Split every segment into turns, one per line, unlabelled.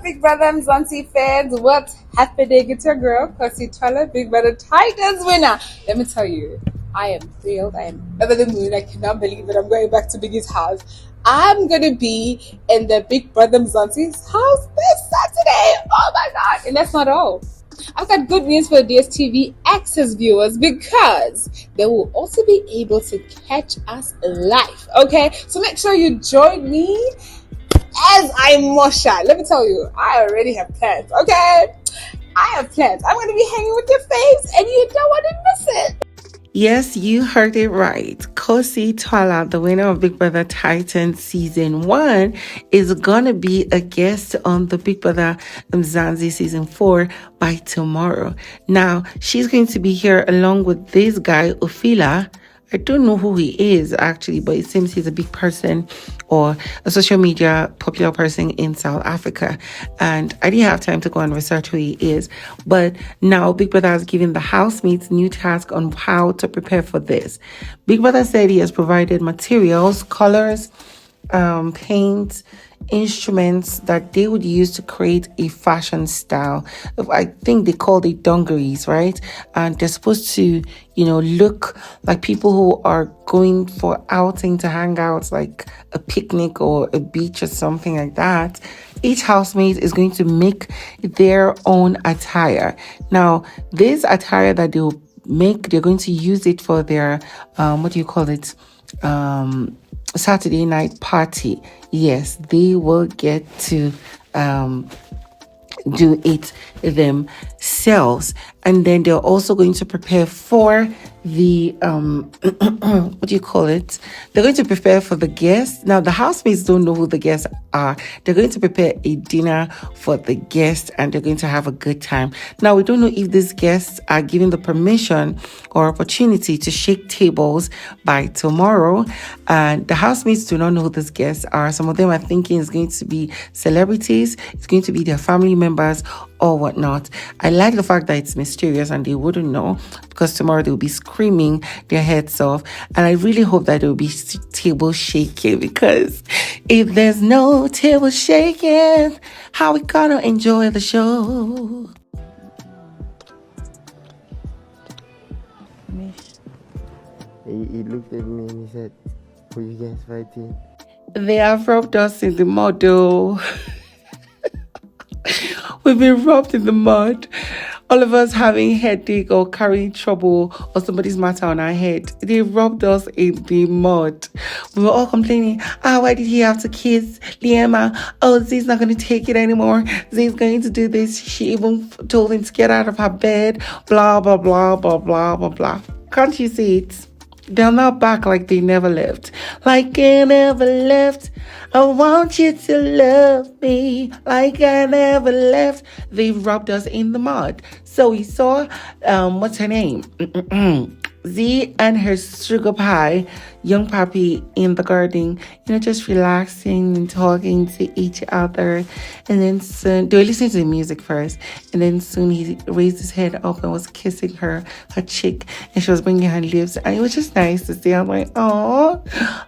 Big Brother Mzansi fans? What's happening? It's your girl, Khosi, Big Brother Titans winner. Let me tell you, I am thrilled. I am over the moon. I cannot believe that I'm going back to Biggie's house. I'm going to be in the Big Brother Mzansi's house this Saturday. Oh my God. And that's not all. I've got good news for DSTV Access viewers because they will also be able to catch us live. Okay, so make sure you join me as I Mosha. Let me tell you, I already have plans. Okay, I have plans. I'm going to be hanging with your faves, and you don't want to miss it.
Yes, you heard it right. Khosi, the winner of Big Brother Titan Season 1, is going to be a guest on the Big Brother Mzansi Season 4 by tomorrow. Now, she's going to be here along with this guy, Ophila. I don't know who he is actually, but it seems he's a big person or a social media popular person in South Africa. And I didn't have time to go and research who he is. But now Big Brother has given the housemates new task on how to prepare for this. Big Brother said he has provided materials, colors, paint, instruments that they would use to create a fashion style. I think they called it dungarees, right? And they're supposed to, look like people who are going for outing to hang out, like a picnic or a beach or something like that. Each housemate is going to make their own attire. Now, this attire that they'll make, they're going to use it for their, Saturday night party. Yes, they will get to do it themselves. And then they're also going to prepare for the they're going to prepare for the guests. Now the housemates don't know who the guests are. They're going to prepare a dinner for the guests and they're going to have a good time. Now we don't know if these guests are given the permission or opportunity to shake tables by tomorrow, and the housemates do not know who these guests are. Some of them are thinking it's going to be celebrities, it's going to be their family members or whatnot. I like the fact that it's mysterious and they wouldn't know, because tomorrow they'll be screaming their heads off. And I really hope that there will be table shaking, because if there's no table shaking, how we gonna enjoy the show?
He looked at me and he said, "Were you guys fighting?"
They have rubbed us in the mud, though. We've been rubbed in the mud. All of us having headache or carrying trouble or somebody's matter on our head. They rubbed us in the mud. We were all complaining, why did he have to kiss Liema? Oh, Z's not going to take it anymore. Z's going to do this. She even told him to get out of her bed. Blah, blah, blah, blah, blah, blah, blah. Can't you see it? They're not back like they never left. Like I never left. I want you to love me like I never left. They rubbed us in the mud. So we saw, what's her name? Z and her sugar pie, young puppy, in the garden, just relaxing and talking to each other. And then soon, they were listening to the music first. And then soon he raised his head up and was kissing her cheek. And she was bringing her lips. And it was just nice to see. I'm like, oh,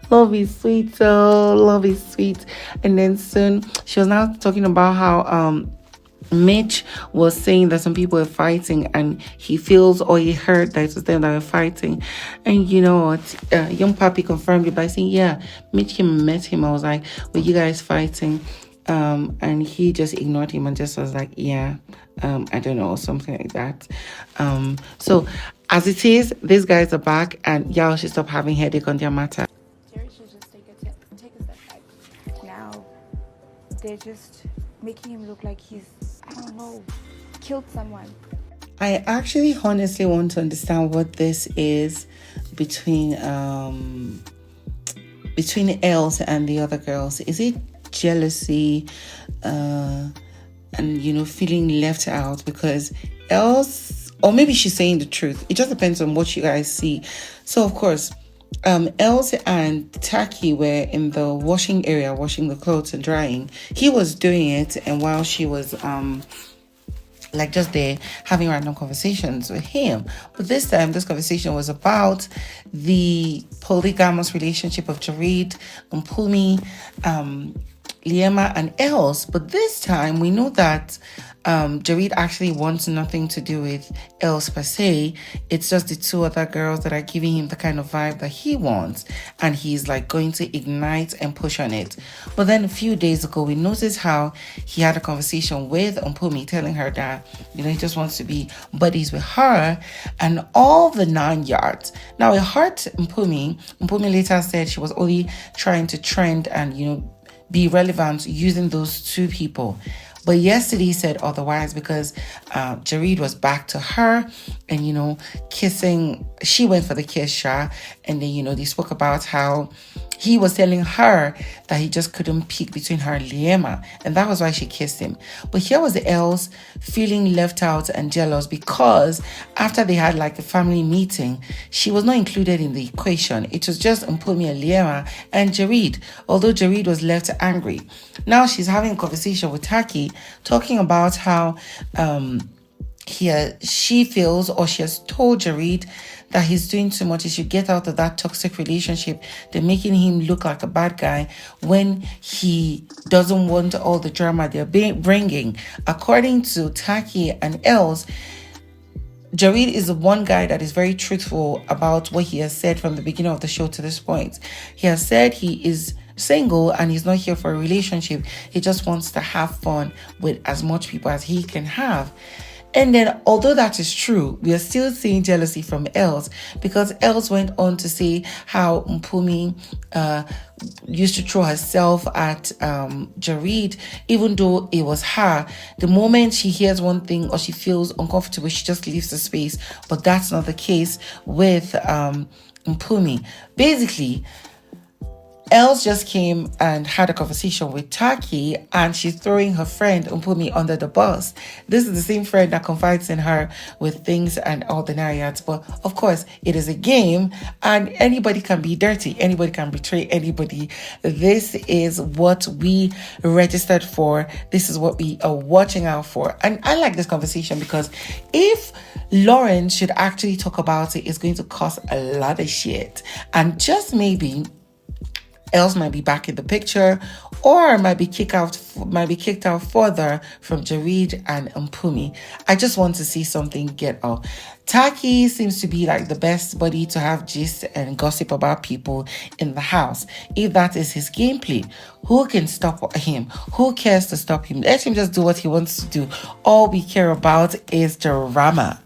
love is sweet. Oh, love is sweet. And then soon she was now talking about how, Mitch was saying that some people are fighting and he feels or he heard that it was them that were fighting. And you know what? Young Papi confirmed it by saying, yeah, Mitch came and met him. I was like, were you guys fighting? And he just ignored him and just was like, yeah, I don't know, something like that. So as it is, these guys are back and y'all should stop having headache on their matter.
Jareed should just take a step back. Now, they're just making him look like he's, I don't know, killed someone.
I actually honestly want to understand what this is between Els and the other girls. Is it jealousy and feeling left out? Because Els, or maybe she's saying the truth. It just depends on what you guys see. So of course, Els and Taki were in the washing area, washing the clothes and drying. He was doing it, and while she was just there having random conversations with him. But this time, this conversation was about the polygamous relationship of Jareed and Mpumi Liema and Els, but this time we know that Jareed actually wants nothing to do with Els per se. It's just the two other girls that are giving him the kind of vibe that he wants, and he's like going to ignite and push on it. But then a few days ago, we noticed how he had a conversation with Mpumi, telling her that, you know, he just wants to be buddies with her and all the 9 yards. Now, it hurt Mpumi. Mpumi later said she was only trying to trend and, you know, be relevant using those 2 people. But yesterday he said otherwise, because Jareed was back to her and, you know, kissing. She went for the kiss, Sha. And then, you know, they spoke about how he was telling her that he just couldn't pick between her and Liema. And that was why she kissed him. But here was Els feeling left out and jealous, because after they had like a family meeting, she was not included in the equation. It was just Mpumi and Liema and Jareed, although Jareed was left angry. Now she's having a conversation with Taki, talking about how she feels, or she has told Jareed, that he's doing too much. He should get out of that toxic relationship. They're making him look like a bad guy when he doesn't want all the drama they're bringing. According to Taki and Els, Jareed is the one guy that is very truthful about what he has said from the beginning of the show to this point. He has said he is single and he's not here for a relationship. He just wants to have fun with as much people as he can have. And then, although that is true, we are still seeing jealousy from Els, because Els went on to say how Mpumi used to throw herself at Jareed, even though it was her. The moment she hears one thing or she feels uncomfortable, she just leaves the space. But that's not the case with Mpumi. Basically, Els just came and had a conversation with Taki, and she's throwing her friend Mpumi under the bus. This is the same friend that confides in her with things and all the naiads. But of course, it is a game and anybody can be dirty. Anybody can betray anybody. This is what we registered for. This is what we are watching out for. And I like this conversation, because if Lauren should actually talk about it, it's going to cause a lot of shit. And just maybe Els might be back in the picture, or might be kicked out further from Jareed and Mpumi. I just want to see something get up. Taki seems to be like the best buddy to have gist and gossip about people in the house. If that is his gameplay, who can stop him? Who cares to stop him? Let him just do what he wants to do. All we care about is drama.